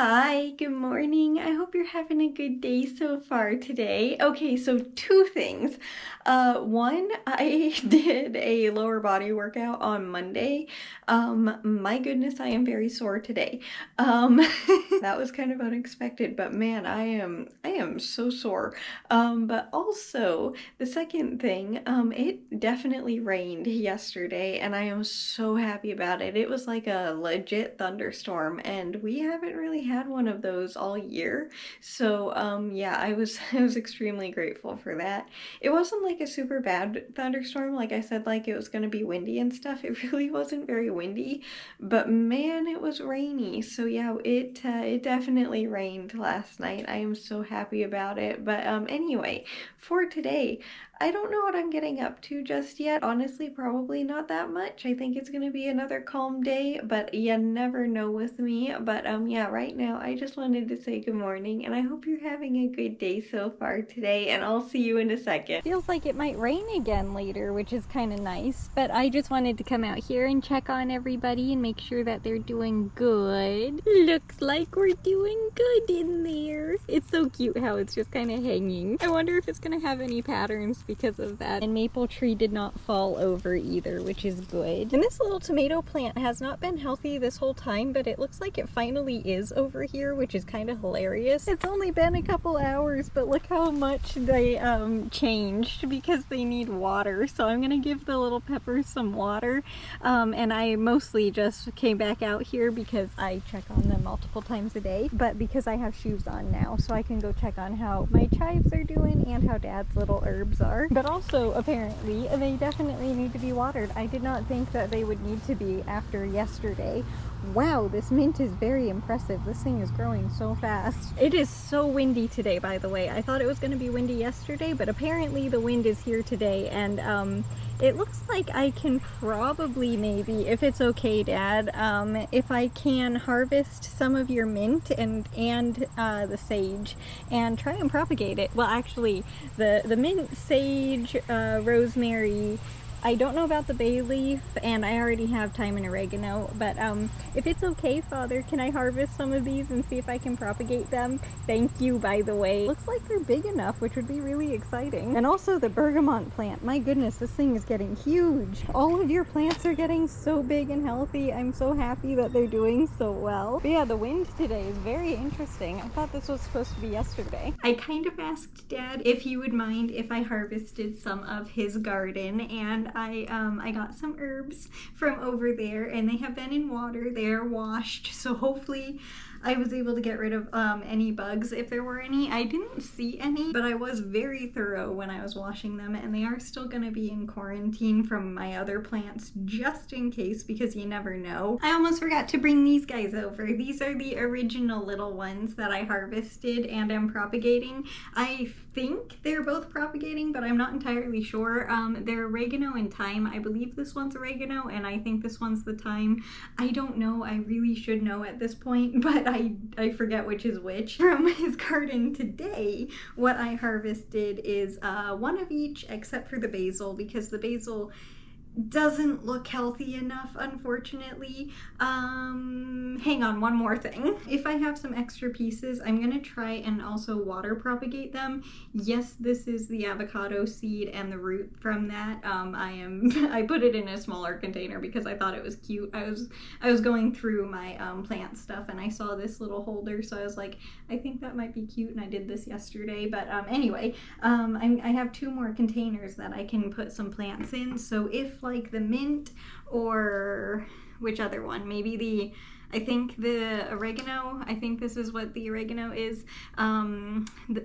Hi, good morning. I hope you're having a good day so far today. Okay, so two things. One, I did a lower body workout on Monday. My goodness, I am very sore today. That was kind of unexpected, but man, I am so sore. But also the second thing, it definitely rained yesterday, and I am so happy about it. It was like a legit thunderstorm, and we haven't really had one of those all year. So yeah, I was I was extremely grateful for that. It wasn't like a super bad thunderstorm, like I said, like it was gonna be windy and stuff. It really wasn't very windy, but man, it was rainy. So yeah, it definitely rained last night. I am so happy about it. But anyway, for today, I don't know what I'm getting up to just yet. Honestly, probably not that much. I think it's gonna be another calm day, but you never know with me. But yeah, right now I just wanted to say good morning, and I hope you're having a good day so far today, and I'll see you in a second. Feels like it might rain again later, which is kind of nice, but I just wanted to come out here and check on everybody and make sure that they're doing good. Looks like we're doing good in there. It's so cute how it's just kind of hanging. I wonder if it's gonna have any patterns because of that. And maple tree did not fall over either, which is good. And this little tomato plant has not been healthy this whole time, but it looks like it finally is over here, which is kind of hilarious. It's only been a couple hours, but look how much they changed because they need water. So I'm gonna give the little peppers some water, and I mostly just came back out here because I check on them multiple times a day, but because I have shoes on now, so I can go check on how my chives are doing and how Dad's little herbs are. But also apparently they definitely need to be watered. I did not think that they would need to be after yesterday. Wow, this mint is very impressive. This thing is growing so fast. It is so windy today, by the way. I thought it was going to be windy yesterday, but apparently the wind is here today, and it looks like I can probably, maybe, if it's okay, Dad, if I can harvest some of your mint and the sage and try and propagate it. Well, actually, the mint, sage, rosemary, I don't know about the bay leaf, and I already have thyme and oregano, but if it's okay, Father, can I harvest some of these and see if I can propagate them? Thank you, by the way. Looks like they're big enough, which would be really exciting. And also the bergamot plant. My goodness, this thing is getting huge. All of your plants are getting so big and healthy. I'm so happy that they're doing so well. But yeah, the wind today is very interesting. I thought this was supposed to be yesterday. I kind of asked Dad if he would mind if I harvested some of his garden, and I got some herbs from over there, and they have been in water. They're washed, so hopefully I was able to get rid of any bugs if there were any. I didn't see any, but I was very thorough when I was washing them, and they are still going to be in quarantine from my other plants just in case, because you never know. I almost forgot to bring these guys over. These are the original little ones that I harvested and am propagating. I think they're both propagating, but I'm not entirely sure. They're oregano and thyme. I believe this one's oregano, and I think this one's the thyme. I don't know. I really should know at this point, but I forget which is which. From his garden today, what I harvested is one of each except for the basil, because the basil doesn't look healthy enough, unfortunately. Hang on, one more thing. If I have some extra pieces, I'm gonna try and also water propagate them. Yes, this is the avocado seed and the root from that. I put it in a smaller container because I thought it was cute. I was going through my plant stuff, and I saw this little holder, so I was like, I think that might be cute, and I did this yesterday. But anyway, I have two more containers that I can put some plants in, so if like the mint, or which other one, maybe I think the oregano, I think this is what the oregano is.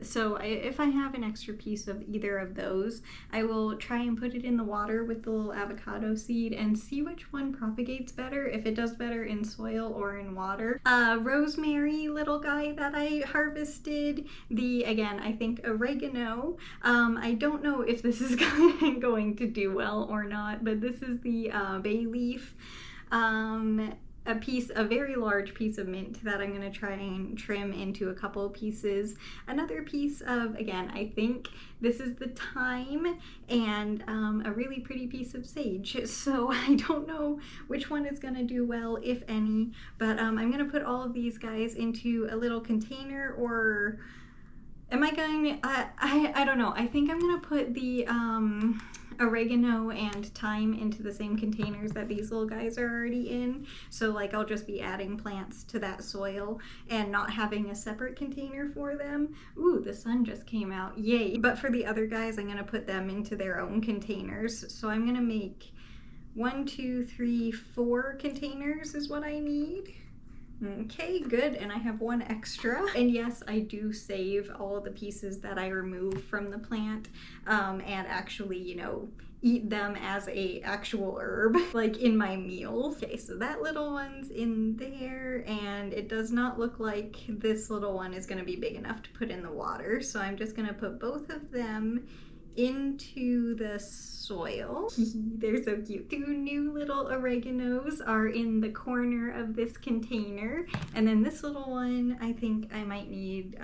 So if I have an extra piece of either of those, I will try and put it in the water with the little avocado seed and see which one propagates better, if it does better in soil or in water. Rosemary little guy that I harvested, again, I think oregano. I don't know if this is going to do well or not, but this is the bay leaf. a very large piece of mint that I'm going to try and trim into a couple pieces. Another piece of, again, I think this is the thyme, and a really pretty piece of sage. So I don't know which one is going to do well, if any, but I'm going to put all of these guys into a little container, or am I going to, I don't know. I think I'm going to put the oregano and thyme into the same containers that these little guys are already in. So like I'll just be adding plants to that soil and not having a separate container for them. Ooh, the sun just came out, yay. But for the other guys, I'm gonna put them into their own containers. So I'm gonna make 1, 2, 3, 4 containers is what I need. Okay, good, and I have one extra. And yes, I do save all of the pieces that I remove from the plant and actually, you know, eat them as a actual herb, like in my meals. Okay, so that little one's in there, and it does not look like this little one is gonna be big enough to put in the water, so I'm just gonna put both of them into the soil. They're so cute. 2 new little oreganos are in the corner of this container, and then this little one, I think I might need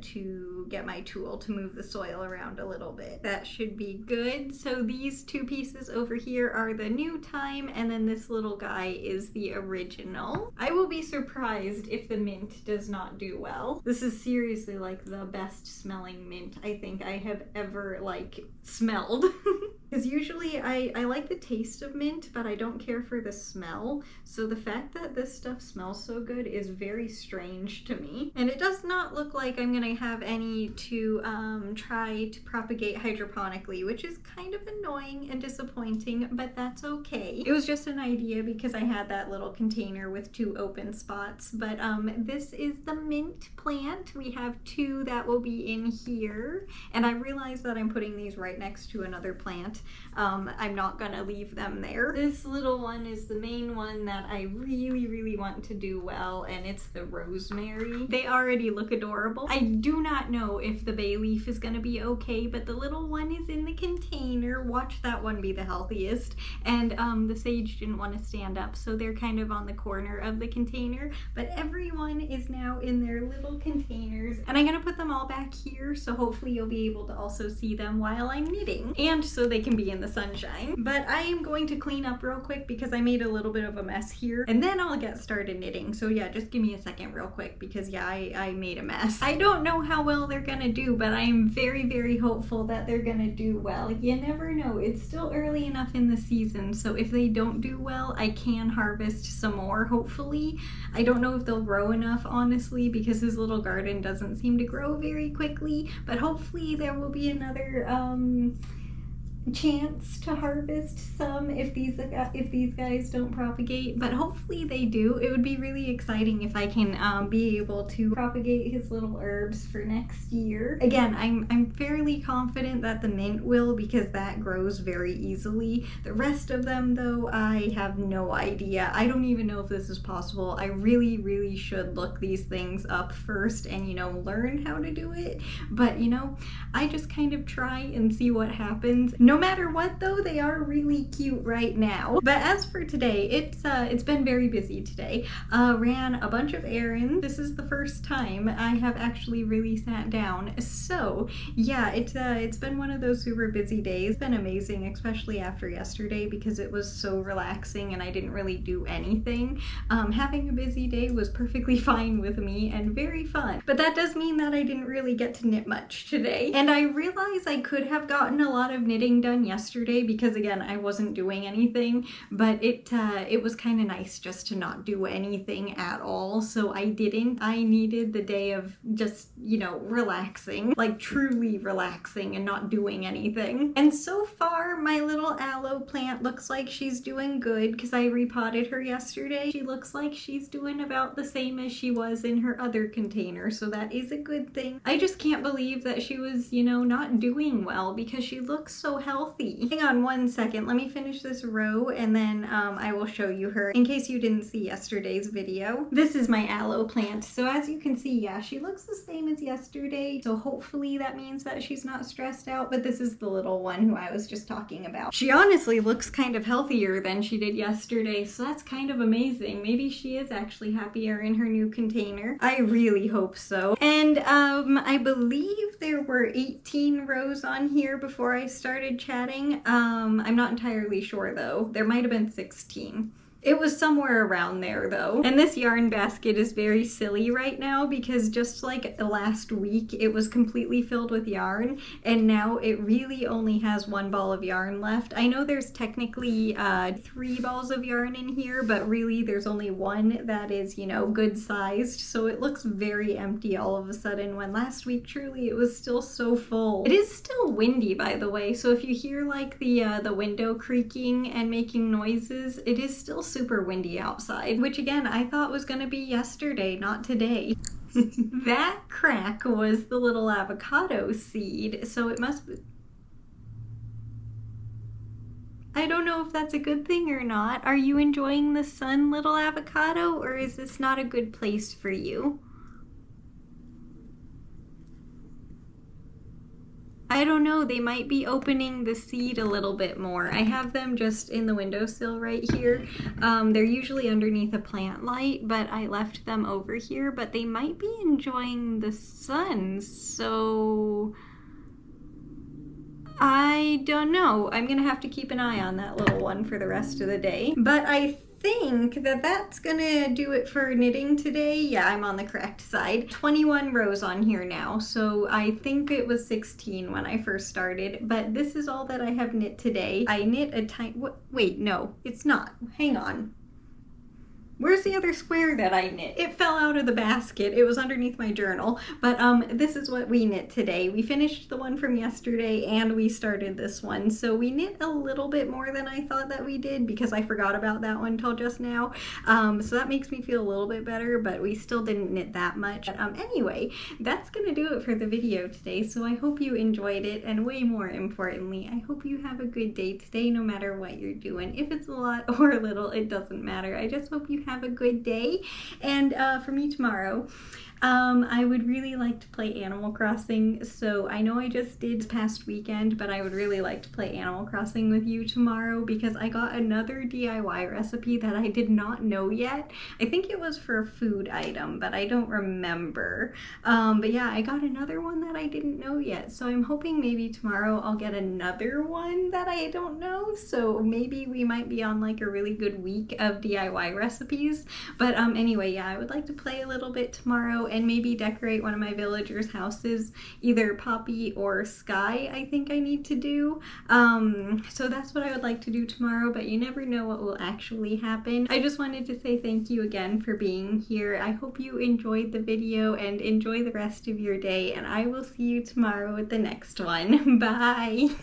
to get my tool to move the soil around a little bit. That should be good. So these 2 pieces over here are the new thyme, and then this little guy is the original. I will be surprised if the mint does not do well. This is seriously like the best smelling mint I think I have ever like smelled. Because usually I like the taste of mint, but I don't care for the smell. So the fact that this stuff smells so good is very strange to me. And it does not look like I'm gonna have any to try to propagate hydroponically, which is kind of annoying and disappointing, but that's okay. It was just an idea because I had that little container with 2 open spots. But this is the mint plant. We have 2 that will be in here. And I realize that I'm putting these right next to another plant. I'm not gonna leave them there. This little one is the main one that I really want to do well, and it's the rosemary. They already look adorable. I do not know if the bay leaf is gonna be okay, but the little one is in the container. Watch that one be the healthiest. And the sage didn't want to stand up, so they're kind of on the corner of the container, but everyone is now in their little containers, and I'm gonna put them all back here, so hopefully you'll be able to also see them while I'm knitting, and so they can be in the sunshine. But I am going to clean up real quick because I made a little bit of a mess here, and then I'll get started knitting. So yeah, just give me a second real quick because yeah, I made a mess. I don't know how well they're gonna do, but I am very hopeful that they're gonna do well. You never know, it's still early enough in the season, so if they don't do well, I can harvest some more, hopefully. I don't know if they'll grow enough, honestly, because his little garden doesn't seem to grow very quickly, but hopefully there will be another chance to harvest some if these guys don't propagate, but hopefully they do. It would be really exciting if I can be able to propagate his little herbs for next year. Again, I'm fairly confident that the mint will, because that grows very easily. The rest of them though, I have no idea. I don't even know if this is possible. I really should look these things up first and, you know, learn how to do it, but you know, I just kind of try and see what happens. No matter what though, they are really cute right now. But as for today, it's been very busy today. Ran a bunch of errands. This is the first time I have actually really sat down. So yeah, it's been one of those super busy days. It's been amazing, especially after yesterday, because it was so relaxing and I didn't really do anything. Having a busy day was perfectly fine with me and very fun. But that does mean that I didn't really get to knit much today. And I realize I could have gotten a lot of knitting done yesterday because again, I wasn't doing anything, but it was kind of nice just to not do anything at all. So I didn't. I needed the day of just, you know, relaxing, like truly relaxing and not doing anything. And so far, my little aloe plant looks like she's doing good because I repotted her yesterday. She looks like she's doing about the same as she was in her other container, so that is a good thing. I just can't believe that she was, you know, not doing well because she looks so healthy. Hang on one second, let me finish this row and then I will show you her in case you didn't see yesterday's video. This is my aloe plant. So as you can see, yeah, she looks the same as yesterday. So hopefully that means that she's not stressed out, but this is the little one who I was just talking about. She honestly looks kind of healthier than she did yesterday, so that's kind of amazing. Maybe she is actually happier in her new container. I really hope so. And I believe there were 18 rows on here before I started chatting. I'm not entirely sure though. There might have been 16. It was somewhere around there though. And this yarn basket is very silly right now because just like last week, it was completely filled with yarn and now it really only has 1 ball of yarn left. I know there's technically 3 balls of yarn in here, but really there's only 1 that is, you know, good sized. So it looks very empty all of a sudden when last week truly it was still so full. It is still windy, by the way. So if you hear like the window creaking and making noises, it is still super windy outside, which again I thought was gonna be yesterday, not today. That crack was the little avocado seed, so it must be. I don't know if that's a good thing or not. Are you enjoying the sun, little avocado, or is this not a good place for you? I don't know, they might be opening the seed a little bit more. I have them just in the windowsill right here. They're usually underneath a plant light, but I left them over here, but they might be enjoying the sun, so I don't know. I'm gonna have to keep an eye on that little one for the rest of the day. But I think that that's gonna do it for knitting today. Yeah, I'm on the correct side. 21 rows on here now, so I think it was 16 when I first started, but this is all that I have knit today. I knit a tiny, wait, no, it's not. Hang on. Where's the other square that I knit? It fell out of the basket. It was underneath my journal, but this is what we knit today. We finished the one from yesterday and we started this one. So we knit a little bit more than I thought that we did because I forgot about that one till just now. So that makes me feel a little bit better, but we still didn't knit that much. Anyway, that's gonna do it for the video today. So I hope you enjoyed it, and way more importantly, I hope you have a good day today no matter what you're doing. If it's a lot or a little, it doesn't matter. I just hope you have a good day. And for me tomorrow, I would really like to play Animal Crossing. So I know I just did this past weekend, but I would really like to play Animal Crossing with you tomorrow because I got another DIY recipe that I did not know yet. I think it was for a food item, but I don't remember. But yeah, I got another one that I didn't know yet. So I'm hoping maybe tomorrow I'll get another one that I don't know. So maybe we might be on like a really good week of DIY recipes. But anyway, yeah, I would like to play a little bit tomorrow and maybe decorate one of my villagers' houses, either Poppy or Sky, I think I need to do. So that's what I would like to do tomorrow, but you never know what will actually happen. I just wanted to say thank you again for being here. I hope you enjoyed the video and enjoy the rest of your day, and I will see you tomorrow with the next one. Bye!